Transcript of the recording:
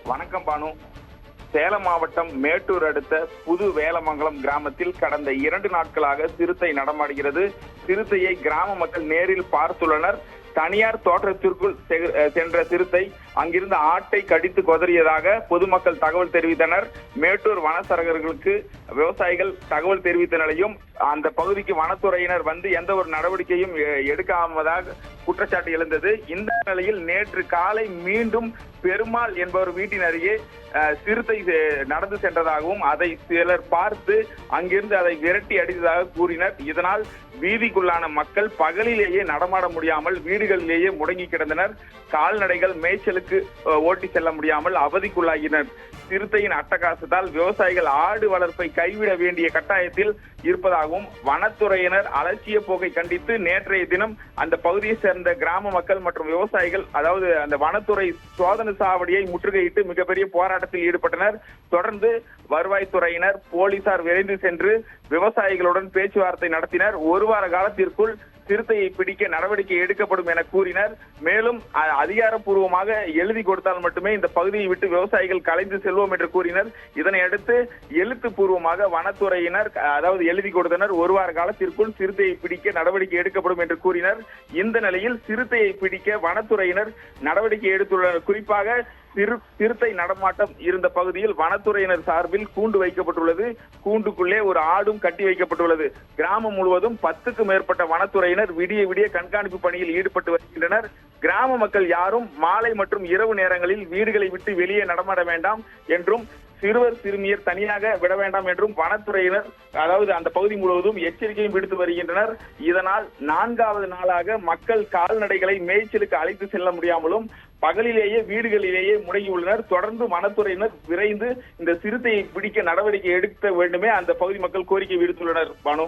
வணக்கம் பானு. சேலம் மாவட்டம் மேட்டூர் அடுத்த புது வேலமங்கலம் கிராமத்தில் கடந்த 2 நாட்களாக சிறுத்தை நடமாடுகிறது. சிறுத்தையை கிராம மக்கள் நேரில் பார்த்துள்ளனர். தனியார் தோட்டத்திற்குள் சென்ற சிறுத்தை அங்கிருந்த ஆட்டை கடித்து கொதறியதாக பொதுமக்கள் தகவல் தெரிவித்தனர். மேட்டூர் வனச்சரகர்களுக்கு விவசாயிகள் தகவல் தெரிவித்த நிலையும் அந்த பகுதிக்கு வனத்துறையினர் வந்து எந்த ஒரு நடவடிக்கையும் எடுக்காமதாக குற்றச்சாட்டு எழுந்தது. இந்த நிலையில் நேற்று காலை மீண்டும் பெருமாள் என்பவர் வீட்டின் அருகே சிறுத்தை நடந்து சென்றதாகவும் அதை சிலர் பார்த்து அங்கிருந்து அதை விரட்டி அடித்ததாக கூறினர். இதனால் வீதிக்குள்ளான மக்கள் பகலிலேயே நடமாட முடியாமல் வீடுகளிலேயே முடங்கி கிடந்தனர். கால்நடைகள் மேய்ச்சலுக்கு ஓட்டி செல்ல முடியாமல் அவதிக்குள்ளாகினர். சிறுத்தையின் அட்டகாசத்தால் விவசாயிகள் ஆடு வளர்ப்பை கைவிட வேண்டிய கட்டாயத்தில் இருப்பதாகவும் வனத்துறையினர் அலட்சிய போக்கை கண்டித்து நேற்றைய தினம் அந்த பகுதியை சேர்ந்த கிராம மக்கள் மற்றும் விவசாயிகள், அதாவது அந்த வனத்துறை சோதனை சாவடியை முற்றுகையிட்டு மிகப்பெரிய போராட்டத்தில் ஈடுபட்டனர். தொடர்ந்து வருவாய்த்துறையினர், போலீசார் விரைந்து சென்று விவசாயிகளுடன் பேச்சுவார்த்தை நடத்தினர். 1 வார காலத்திற்குள் சிறுத்தையை பிடிக்க நடவடிக்கை எடுக்கப்படும் என கூறினர். மேலும் அதிகாரப்பூர்வமாக எழுதி கொடுத்தால் மட்டுமே இந்த பகுதியை விட்டு விவசாயிகள் கலைந்து செல்வோம் என்று கூறினர். இதனை அடுத்து எழுத்துப்பூர்வமாக வனத்துறையினர் அதாவது எழுதி கொடுத்தனர். 1 வார காலத்திற்குள் சிறுத்தையை பிடிக்க நடவடிக்கை எடுக்கப்படும் என்று கூறினர். இந்த நிலையில் சிறுத்தையை பிடிக்க வனத்துறையினர் நடவடிக்கை எடுத்துள்ளனர். குறிப்பாக சிறுத்தை நடமாட்டம் இருந்த பகுதியில் வனத்துறையினர் சார்பில் கூண்டு வைக்கப்பட்டுள்ளது. கூண்டுக்குள்ளே ஒரு ஆடும் கட்டி வைக்கப்பட்டுள்ளது. கிராமம் முழுவதும் 10க்கும் மேற்பட்ட வனத்துறையினர் விடிய கண்காணிப்பு பணியில் ஈடுபட்டு வருகின்றனர். கிராம மக்கள் யாரும் மாலை மற்றும் இரவு நேரங்களில் வீடுகளை விட்டு வெளியே நடமாட வேண்டாம் என்றும் சிறுவர் சிறுமியர் தனியாக விட வேண்டாம் என்றும் வனத்துறையினர் அதாவது அந்த பகுதி முழுவதும் எச்சரிக்கையும் விடுத்து வருகின்றனர். இதனால் 4வது நாளாக மக்கள் கால்நடைகளை மேய்ச்சலுக்கு அழைத்து செல்ல முடியாமலும் பகலிலேயே வீடுகளிலேயே முடங்கியுள்ளனர். தொடர்ந்து வனத்துறையினர் விரைந்து இந்த சிறுத்தையை பிடிக்க நடவடிக்கை எடுக்க வேண்டுமே அந்த பகுதி மக்கள் கோரிக்கை விடுத்துள்ளனர். பானு.